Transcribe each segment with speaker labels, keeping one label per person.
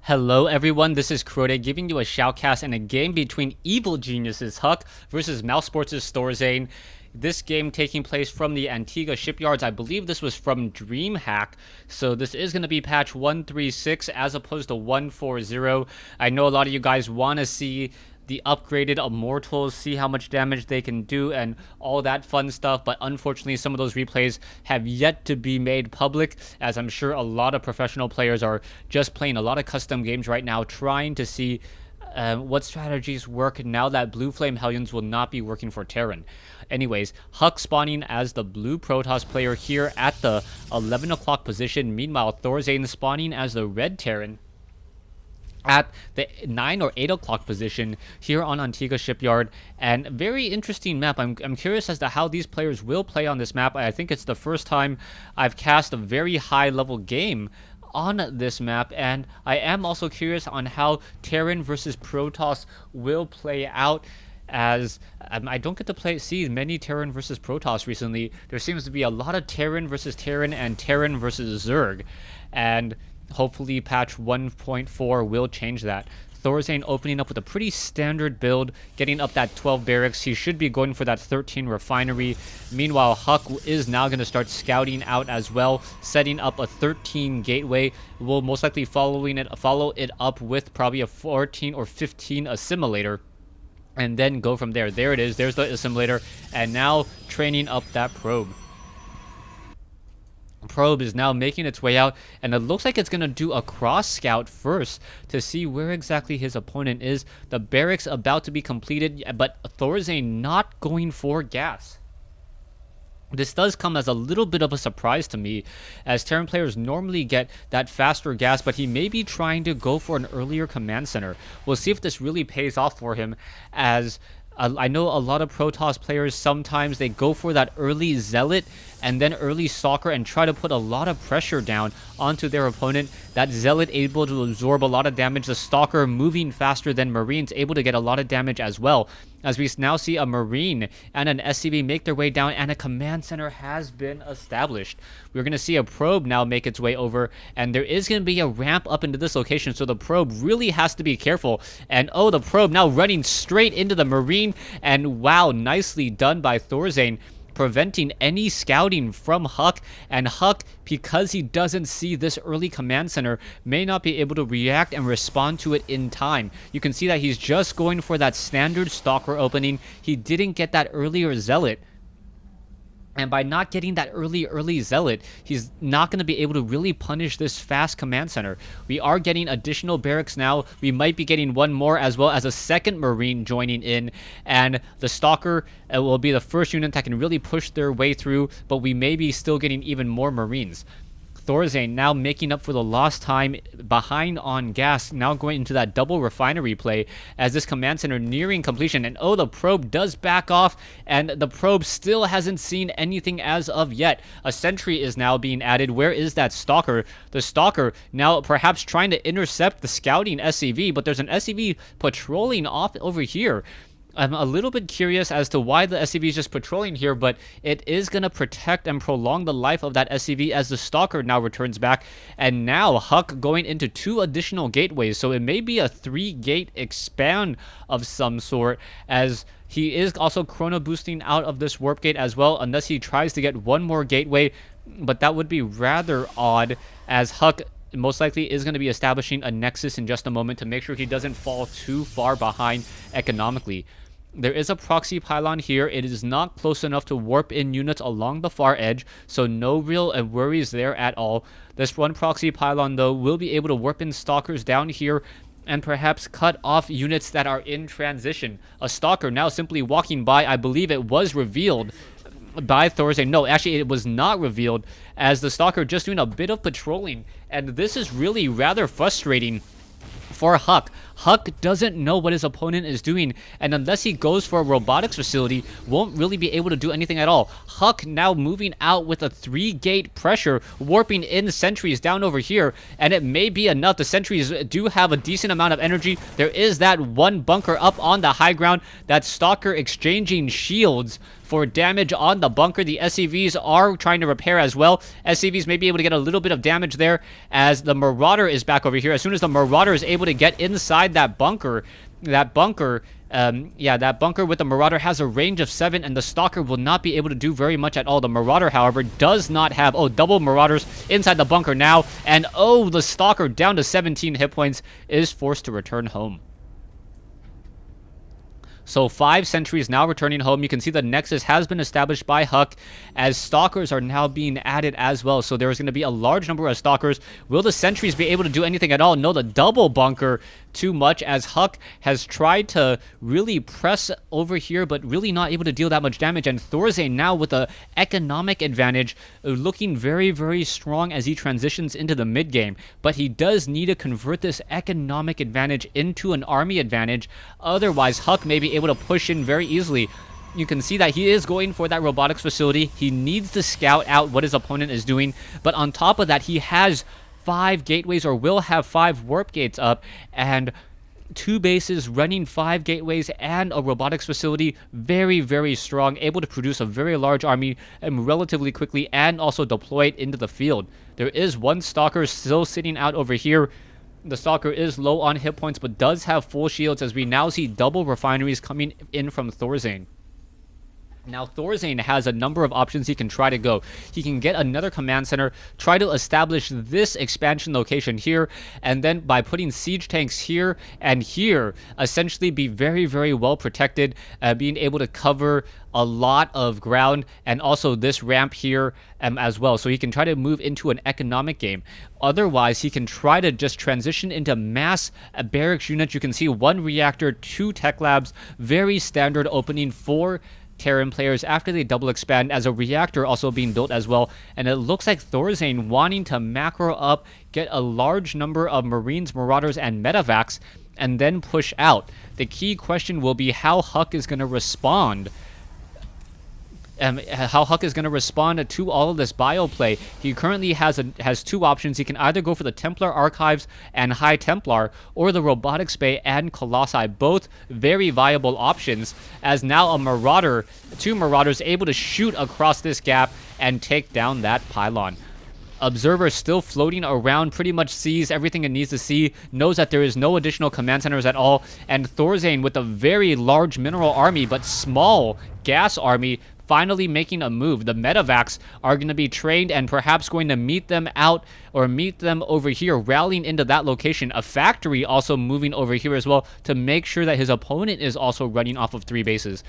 Speaker 1: Hello everyone, this is Crode giving you a shoutcast in a game between Evil Geniuses Huck versus Mouse Sports' ThorZain. This game taking place from the Antigua shipyards. I believe this was from DreamHack, so this is going to be patch 136 as opposed to 140. I know a lot of you guys want to see the upgraded immortals, see how much damage they can do and all that fun stuff, but unfortunately some of those replays have yet to be made public, as I'm sure a lot of professional players are just playing a lot of custom games right now trying to see what strategies work now that Blue Flame Hellions will not be working for Terran. Anyways, Huck spawning as the blue Protoss player here at the 11 o'clock position. Meanwhile, ThorZain spawning as the red Terran at the 9 or 8 o'clock position here on Antigua Shipyard. And very interesting map. I'm curious as to how these players will play on this map. I think it's the first time I've cast a very high level game on this map, and I am also curious on how Terran versus Protoss will play out, as I don't get to see many Terran versus Protoss recently. There seems to be a lot of Terran versus Terran and Terran versus Zerg, and hopefully patch 1.4 will change that. ThorZain opening up with a pretty standard build, getting up that 12 barracks. He should be going for that 13 refinery. Meanwhile, Huck is now going to start scouting out as well, setting up a 13 gateway. Will most likely follow it up with probably a 14 or 15 assimilator, and then go from there. There it is. There's the assimilator, and now training up that probe. Probe is now making its way out, and it looks like it's going to do a cross scout first to see where exactly his opponent is. The barracks about to be completed, but ThorZain not going for gas. This does come as a little bit of a surprise to me, as Terran players normally get that faster gas, but he may be trying to go for an earlier command center. We'll see if this really pays off for him, as I know a lot of Protoss players, sometimes they go for that early Zealot and then early Stalker and try to put a lot of pressure down onto their opponent. That Zealot able to absorb a lot of damage. The Stalker moving faster than Marines, able to get a lot of damage as well. As we now see a Marine and an SCV make their way down, and a command center has been established. We're going to see a probe now make its way over, and there is going to be a ramp up into this location, so the probe really has to be careful. And oh, the probe now running straight into the Marine, and wow, nicely done by ThorZain, preventing any scouting from Huck. And Huck, because he doesn't see this early command center, may not be able to react and respond to it in time. You can see that he's just going for that standard Stalker opening. He didn't get that earlier Zealot. And by not getting that early Zealot, he's not going to be able to really punish this fast command center. We are getting additional barracks now. We might be getting one more, as well as a second Marine joining in. And the Stalker will be the first unit that can really push their way through, but we may be still getting even more Marines. ThorZain now making up for the lost time behind on gas, now going into that double refinery play as this command center nearing completion. And oh, the probe does back off, and the probe still hasn't seen anything as of yet. A sentry is now being added. Where is that Stalker? The Stalker now perhaps trying to intercept the scouting SCV, but there's an SCV patrolling off over here. I'm a little bit curious as to why the SCV is just patrolling here, but it is going to protect and prolong the life of that SCV as the Stalker now returns back. And now Huck going into 2 additional gateways, so it may be a 3-gate expand of some sort, as he is also chrono boosting out of this warp gate as well, unless he tries to get one more gateway. But that would be rather odd, as Huck most likely is going to be establishing a nexus in just a moment to make sure he doesn't fall too far behind economically. There is a proxy pylon here. It is not close enough to warp in units along the far edge, so no real worries there at all. This one proxy pylon, though, will be able to warp in Stalkers down here and perhaps cut off units that are in transition. A Stalker now simply walking by. I believe it was revealed by ThorZain. No, actually it was not revealed, as the Stalker just doing a bit of patrolling, and this is really rather frustrating for Huck. Huck doesn't know what his opponent is doing, and unless he goes for a robotics facility, won't really be able to do anything at all. Huck now moving out with a 3-gate pressure, warping in sentries down over here, and it may be enough. The sentries do have a decent amount of energy. There is that one bunker up on the high ground. That Stalker exchanging shields for damage on the bunker. The SCVs are trying to repair as well. SCVs may be able to get a little bit of damage there as the Marauder is back over here. As soon as the Marauder is able to get inside that bunker, that bunker with the Marauder has a range of 7, and the Stalker will not be able to do very much at all. The Marauder, however, does not have... Oh, double Marauders inside the bunker now. And, oh, the Stalker, down to 17 hit points, is forced to return home. So 5 sentries now returning home. You can see the Nexus has been established by Huck as Stalkers are now being added as well. So there is going to be a large number of Stalkers. Will the sentries be able to do anything at all? No, the double bunker too much as Huck has tried to really press over here but really not able to deal that much damage. And ThorZain now with the economic advantage looking very, very strong as he transitions into the mid game. But he does need to convert this economic advantage into an army advantage. Otherwise, Huck may be able to push in very easily. You can see that he is going for that robotics facility. He needs to scout out what his opponent is doing. But on top of that, he has 5 gateways, or will have 5 warp gates up, and 2 bases running 5 gateways and a robotics facility. Very, very strong, able to produce a very large army relatively quickly and also deploy it into the field. There is 1 Stalker still sitting out over here. The Stalker is low on hit points but does have full shields as we now see double refineries coming in from ThorZain. Now, ThorZain has a number of options he can try to go. He can get another command center, try to establish this expansion location here, and then by putting siege tanks here and here, essentially be very, very well protected, being able to cover a lot of ground, and also this ramp here as well. So he can try to move into an economic game. Otherwise, he can try to just transition into mass barracks units. You can see 1 reactor, 2 tech labs, very standard opening for Terran players after they double expand, as a reactor also being built as well. And it looks like ThorZain wanting to macro up, get a large number of Marines, Marauders, and Medivacs, and then push out. The key question will be how Huck is going to respond. How Huck is going to respond to all of this bio play. He currently has 2 options. He can either go for the Templar Archives and High Templar, or the Robotics Bay and Colossi. Both very viable options, as now a Marauder, 2 Marauders able to shoot across this gap and take down that pylon. Observer still floating around, pretty much sees everything it needs to see, knows that there is no additional command centers at all, and ThorZain with a very large mineral army but small gas army finally making a move. The Medivacs are going to be trained and perhaps going to meet them out, or meet them over here, rallying into that location. A factory also moving over here as well to make sure that his opponent is also running off of 3 bases.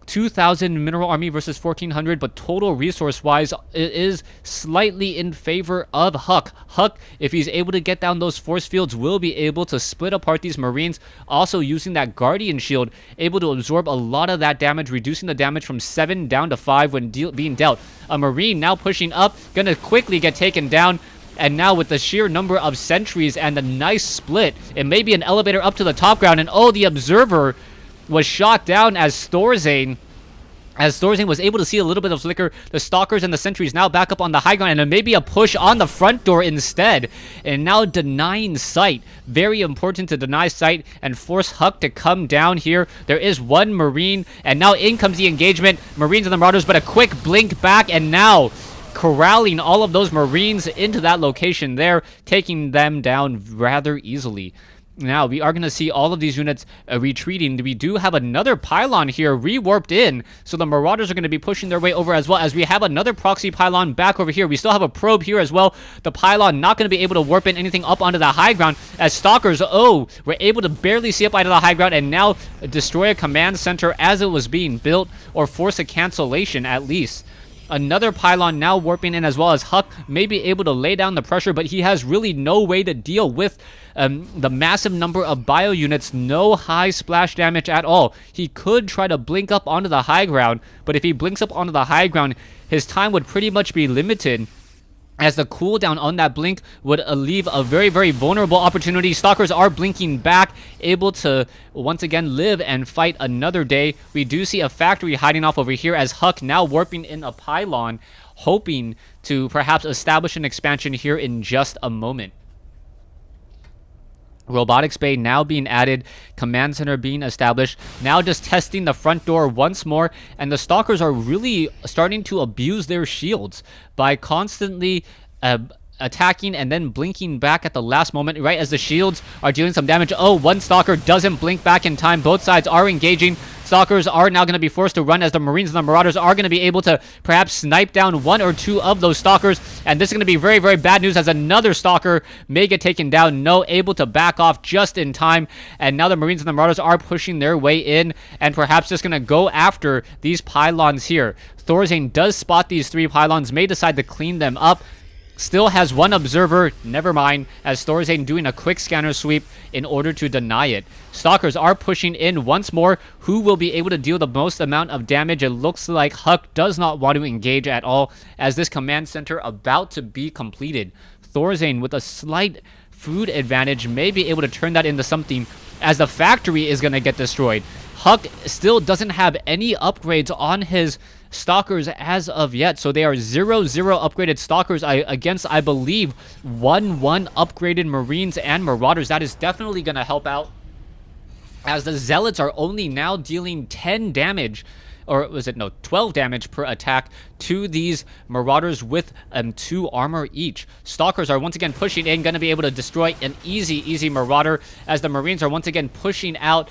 Speaker 1: 2,000 mineral army versus 1,400, but total resource-wise, it is slightly in favor of Huck. Huck, if he's able to get down those force fields, will be able to split apart these Marines, also using that Guardian Shield, able to absorb a lot of that damage, reducing the damage from 7 down to 5 when being dealt. A Marine now pushing up, gonna quickly get taken down. And now with the sheer number of sentries and the nice split, it may be an elevator up to the top ground, and oh, the Observer was shot down as ThorZain was able to see a little bit of flicker. The Stalkers and the sentries now back up on the high ground, and then maybe a push on the front door instead. And now denying sight. Very important to deny sight and force Huck to come down here. There is 1 Marine, and now in comes the engagement. Marines and the Marauders, but a quick blink back, and now corralling all of those Marines into that location there, taking them down rather easily. Now, we are going to see all of these units retreating. We do have another pylon here rewarped in, so the Marauders are going to be pushing their way over as well, as we have another proxy pylon back over here. We still have a probe here as well. The pylon not going to be able to warp in anything up onto the high ground, as Stalkers, were able to barely see up onto the high ground and now destroy a command center as it was being built, or force a cancellation at least. Another pylon now warping in, as well as Huck may be able to lay down the pressure, but he has really no way to deal with the massive number of bio units. No high splash damage at all. He could try to blink up onto the high ground, but if he blinks up onto the high ground, his time would pretty much be limited, as the cooldown on that blink would leave a very, very vulnerable opportunity. Stalkers are blinking back, able to once again live and fight another day. We do see a factory hiding off over here, as Huck now warping in a pylon, hoping to perhaps establish an expansion here in just a moment. Robotics Bay now being added, command center being established, now just testing the front door once more, and the Stalkers are really starting to abuse their shields by constantly attacking and then blinking back at the last moment, right as the shields are dealing some damage. Oh, one Stalker doesn't blink back in time. Both sides are engaging. Stalkers are now going to be forced to run as the Marines and the Marauders are going to be able to perhaps snipe down one or two of those Stalkers. And this is going to be very, very bad news as another Stalker may get taken down. No, able to back off just in time. And now the Marines and the Marauders are pushing their way in and perhaps just going to go after these pylons here. ThorZain does spot these 3 pylons, may decide to clean them up. Still has one observer, never mind, as ThorZain doing a quick scanner sweep in order to deny it. Stalkers are pushing in once more. Who will be able to deal the most amount of damage? It looks like Huck does not want to engage at all as this command center about to be completed. ThorZain with a slight food advantage may be able to turn that into something as the factory is going to get destroyed. Huck still doesn't have any upgrades on his Stalkers as of yet, so they are 0-0 upgraded Stalkers against, I believe, 1-1 upgraded Marines and Marauders. That is definitely going to help out, as the Zealots are only now dealing 10 damage, or was it, no, 12 damage per attack to these Marauders with 2 armor each. Stalkers are once again pushing in, going to be able to destroy an easy Marauder, as the Marines are once again pushing out.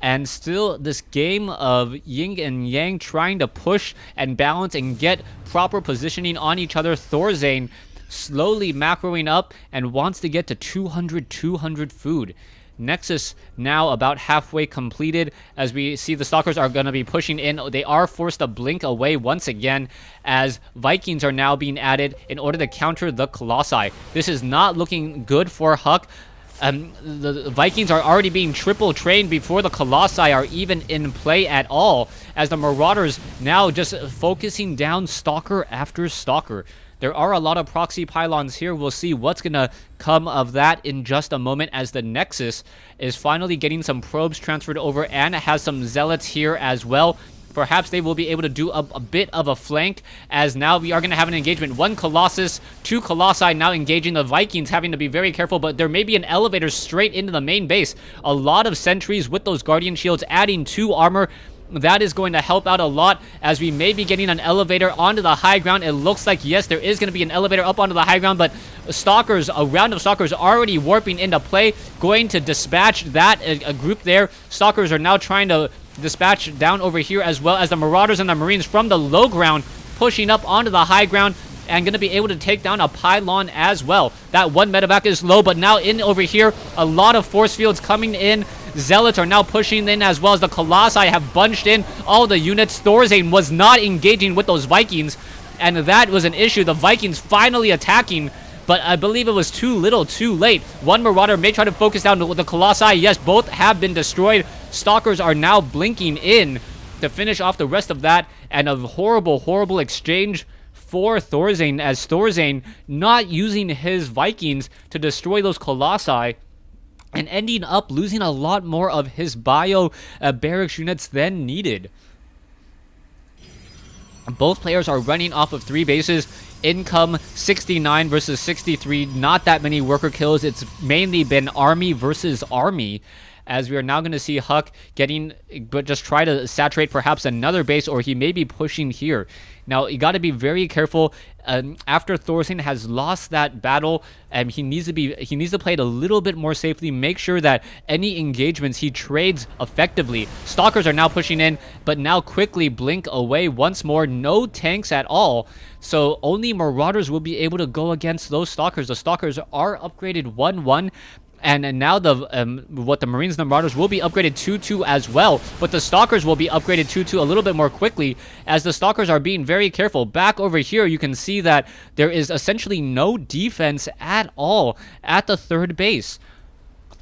Speaker 1: And still this game of yin and yang, trying to push and balance and get proper positioning on each other. ThorZain slowly macroing up and wants to get to 200 food. Nexus now about halfway completed, as we see the Stalkers are going to be pushing in. They are forced to blink away once again, as Vikings are now being added in order to counter the Colossi. This is not looking good for Huck. The Vikings are already being triple trained before the Colossi are even in play at all, as the Marauders now just focusing down Stalker after Stalker. There are a lot of proxy pylons here. We'll see what's going to come of that in just a moment, as the Nexus is finally getting some probes transferred over and has some Zealots here as well. Perhaps they will be able to do a bit of a flank, as now we are going to have an engagement. 1 Colossus, 2 Colossi now engaging. The Vikings having to be very careful, but there may be an elevator straight into the main base. A lot of sentries with those Guardian Shields adding 2 armor. That is going to help out a lot, as we may be getting an elevator onto the high ground. It looks like, yes, there is going to be an elevator up onto the high ground, but Stalkers, a round of Stalkers already warping into play, going to dispatch that a group there. Stalkers are now trying to dispatch down over here, as well as the Marauders and the Marines from the low ground pushing up onto the high ground and going to be able to take down a pylon as well. That 1 medevac is low, but now in over here, a lot of force fields coming in. Zealots are now pushing in, as well as the Colossi have bunched in all the units. ThorZain was not engaging with those Vikings, and that was an issue. The Vikings finally attacking, but I believe it was too little, too late. 1 Marauder may try to focus down the Colossi. Yes, both have been destroyed. Stalkers are now blinking in to finish off the rest of that, and a horrible exchange for ThorZain, as ThorZain not using his Vikings to destroy those Colossi and ending up losing a lot more of his bio barracks units than needed. Both players are running off of 3 bases. Income 69 versus 63. Not that many worker kills. It's mainly been army versus army, as we are now going to see Huck but just try to saturate perhaps another base, or he may be pushing here. Now, you got to be very careful. After ThorZain has lost that battle, he needs to play it a little bit more safely. Make sure that any engagements he trades effectively. Stalkers are now pushing in, but now quickly blink away once more. No tanks at all, so only Marauders will be able to go against those Stalkers. The Stalkers are upgraded 1-1. And now the Marines and the Marauders will be upgraded 2-2 as well, but the Stalkers will be upgraded 2-2 a little bit more quickly, as the Stalkers are being very careful. Back over here, you can see that there is essentially no defense at all at the 3rd base.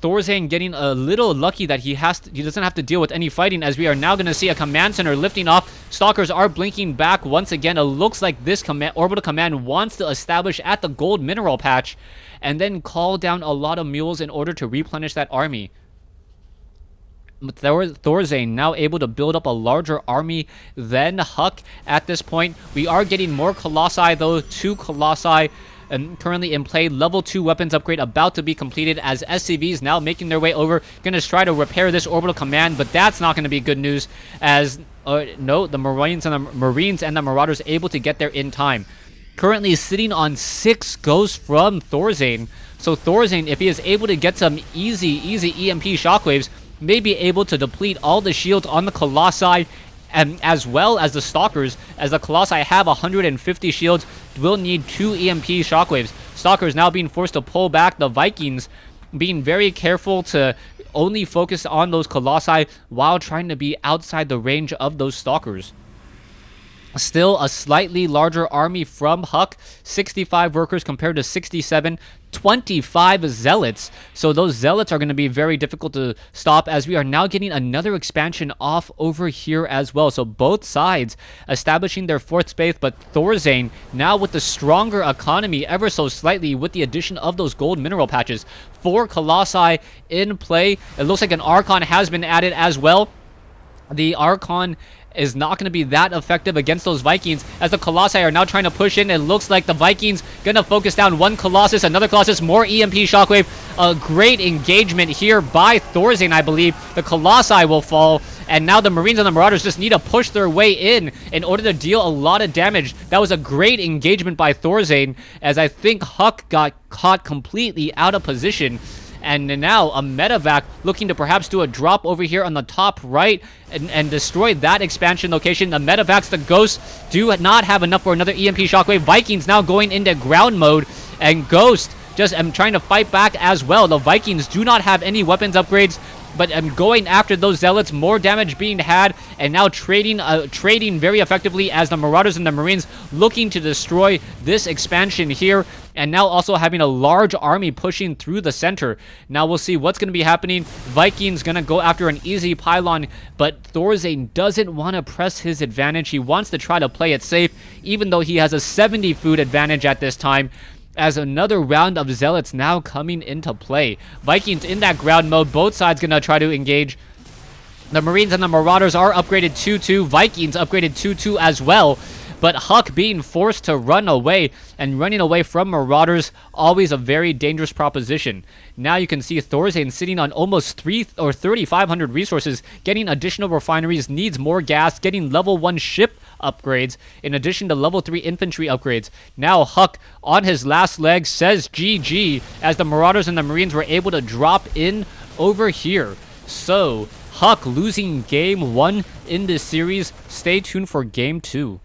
Speaker 1: ThorZain getting a little lucky that he doesn't have to deal with any fighting, as we are now going to see a command center lifting off. Stalkers are blinking back once again. It looks like this orbital command wants to establish at the gold mineral patch and then call down a lot of mules in order to replenish that army. ThorZain now able to build up a larger army than Huck at this point. We are getting more Colossi, though. 2 Colossi currently in play. Level 2 weapons upgrade about to be completed as SCVs now making their way over. Gonna try to repair this orbital command, but that's not going to be good news as no, the Marines and the Marauders able to get there in time. Currently sitting on 6 ghosts from ThorZain. So ThorZain, if he is able to get some easy EMP shockwaves, may be able to deplete all the shields on the Colossi and as well as the Stalkers, as the Colossi have 150 shields, will need 2 EMP shockwaves. Stalkers now being forced to pull back. The Vikings being very careful to only focus on those Colossi while trying to be outside the range of those Stalkers. Still a slightly larger army from Huck, 65 workers compared to 67, 25 zealots. So those zealots are going to be very difficult to stop as we are now getting another expansion off over here as well. So both sides establishing their 4th space, but ThorZain now with the stronger economy ever so slightly with the addition of those gold mineral patches. 4 Colossi in play. It looks like an Archon has been added as well. The Archon is not going to be that effective against those Vikings as the Colossi are now trying to push in. It looks like the Vikings going to focus down one Colossus, another Colossus, more EMP shockwave. A great engagement here by ThorZain, I believe. The Colossi will fall, and now the Marines and the Marauders just need to push their way in order to deal a lot of damage. That was a great engagement by ThorZain, as I think Huck got caught completely out of position. And now a medevac looking to perhaps do a drop over here on the top right and destroy that expansion location. The medevacs, the ghosts, do not have enough for another EMP shockwave. Vikings now going into ground mode, and Ghost just trying to fight back as well. The Vikings do not have any weapons upgrades, but going after those zealots, more damage being had, and now trading very effectively as the Marauders and the Marines looking to destroy this expansion here, and now also having a large army pushing through the center. Now we'll see what's going to be happening. Vikings going to go after an easy pylon, but ThorZain doesn't want to press his advantage. He wants to try to play it safe, even though he has a 70 food advantage at this time, as another round of zealots now coming into play. Vikings in that ground mode, both sides gonna try to engage. The Marines and the Marauders are upgraded 2-2. Vikings upgraded 2-2 as well. But Huck being forced to run away, and running away from Marauders, always a very dangerous proposition. Now you can see ThorZain sitting on almost 3,500 resources, getting additional refineries, needs more gas, getting level 1 ship upgrades, in addition to level 3 infantry upgrades. Now Huck, on his last leg, says GG, as the Marauders and the Marines were able to drop in over here. So, Huck losing game 1 in this series. Stay tuned for game 2.